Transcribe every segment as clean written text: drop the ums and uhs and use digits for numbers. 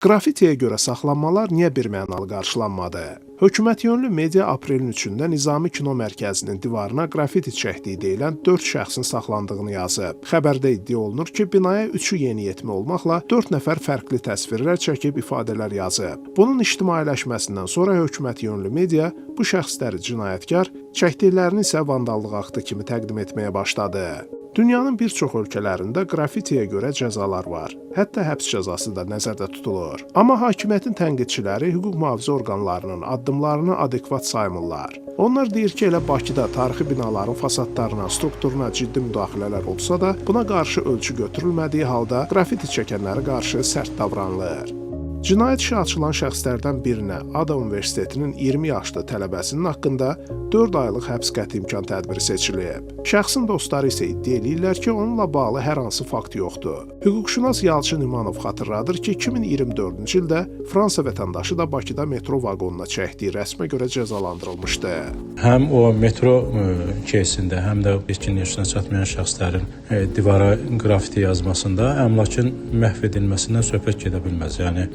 Qrafitiyə görə saxlanmalar niyə birmənalı qarşılanmadı? Hökumətyönlü media aprelin 3-də Nizami Kino Mərkəzinin divarına qrafiti çəkdiyi deyilən 4 şəxsin saxlandığını yazıb. Xəbərdə iddia olunur ki, binaya 3-ü yeniyetmə olmaqla 4 nəfər fərqli təsvirlər çəkib ifadələr yazıb. Bunun ictimailəşməsindən sonra hökumətyönlü media bu şəxsləri cinayətkar, çəkdiklərini isə vandallıq aktı kimi təqdim etməyə başladı. Dünyanın bir çox ölkələrində qrafitiyə görə cəzalar var. Hətta həbs cəzası da nəzərdə tutulur. Amma hakimiyyətin tənqidçiləri hüquq mühafizə orqanlarının addımlarını adekvat saymırlar. Onlar deyir ki, elə Bakıda tarixi binaların fasadlarına, strukturuna ciddi müdaxilələr olsa da, buna qarşı ölçü götürülmədiyi halda qrafiti çəkənlərə qarşı sərt davranılır. Cinayət işi açılan şəxslərdən birinə Ada Universitetinin 20 yaşlı tələbəsinin haqqında 4 aylıq həbs qəti imkan tədbiri seçilib. Şəxsin dostları isə iddia edirlər ki, onunla bağlı hər hansı fakt yoxdur. Hüquqşünas Yalçın İmanov xatırladır ki, 2024-cü ildə Fransa vətəndaşı da Bakıda metro vaqonuna çəkdiyi rəsmə görə cəzalandırılmışdı. Həm o metro keysində, həm də yetkin yaşına çatmayan şəxslərin divara qrafiti yazmasında əmlakın məhv edilməsindən söhbət gedə bilməz. Yəni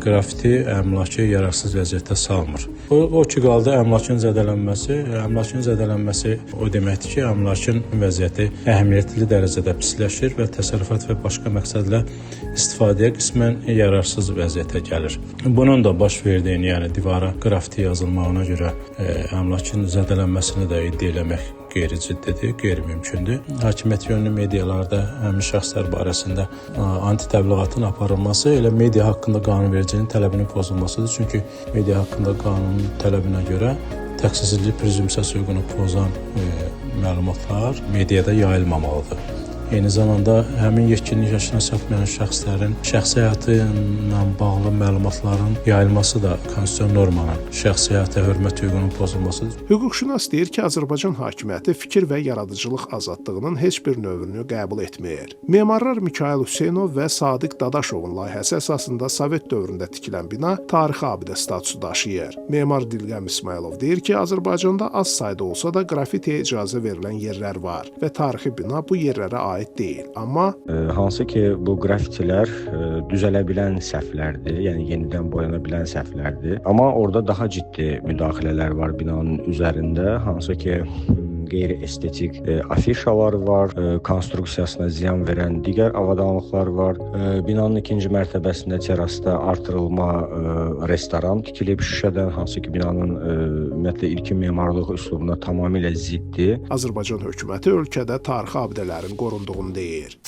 qrafiti əmlakı yararsız vəziyyətdə salmır. O ki qaldı əmlakın zədələnməsi o deməkdir ki, əmlakın vəziyyəti əhəmiyyətli dərəcədə pisləşir və təsərrüfat və başqa məqsədlə istifadəyə qismən yararsız vəziyyətə gəlir. Bunun da baş verdiyini, yəni divara qrafiti yazılmağına görə əmlakın zədələnməsini də iddia eləmək qeyri-ciddidir, qeyri-mümkündür. Hakimiyyət yönlü medialarda həmin şəxslər barəsində anti-təbliğatın aparılması elə media haqqında qanunvericinin tələbinin pozulmasıdır. Çünki media haqqında qanunun tələbinə görə təqsirliliyi prezumpsiyası hüququnu pozan məlumatlar mediada yayılmamalıdır. Eyni zamanda həmin yetkinlik yaşına çatmayan şəxslərin şəxsi həyatı ilə bağlı məlumatların yayılması da konstitusiyon normanın şəxsi həyata hörmət hüququnun pozulmasıdır. Hüquqşünas deyir ki, Azərbaycan hakimiyyəti fikir və yaradıcılıq azadlığının heç bir növünü qəbul etmir. Memarlar Mikayıl Hüseynov və Sadiq Dadaşovun layihəsi əsasında Sovet dövründə tikilən bina tarixi abidə statusu daşıyır. Memar Dilqəm İsmailov deyir ki, Azərbaycanda az sayda olsa da qrafitiyə icazə verilən yerlər var və tarixi bina bu yerlərə aid deyil. Amma hansı ki bu qrafitilər düzələ bilən səhvlərdir, yəni yenidən boyana bilən səhvlərdir. Amma orada daha ciddi müdaxilələr var binanın üzərində, hansı ki qeyri-estetik afişalar var, konstruksiyasına ziyan verən digər avadanlıqlar var. Binanın ikinci mərtəbəsində terasda artırılma restoran tikilib şüşədən, hansı ki binanın ümumiyyətlə ilkin memarlıq üslubuna tamamilə ziddir. Azərbaycan hökuməti ölkədə tarixi abidələrin qorunduğunu deyir.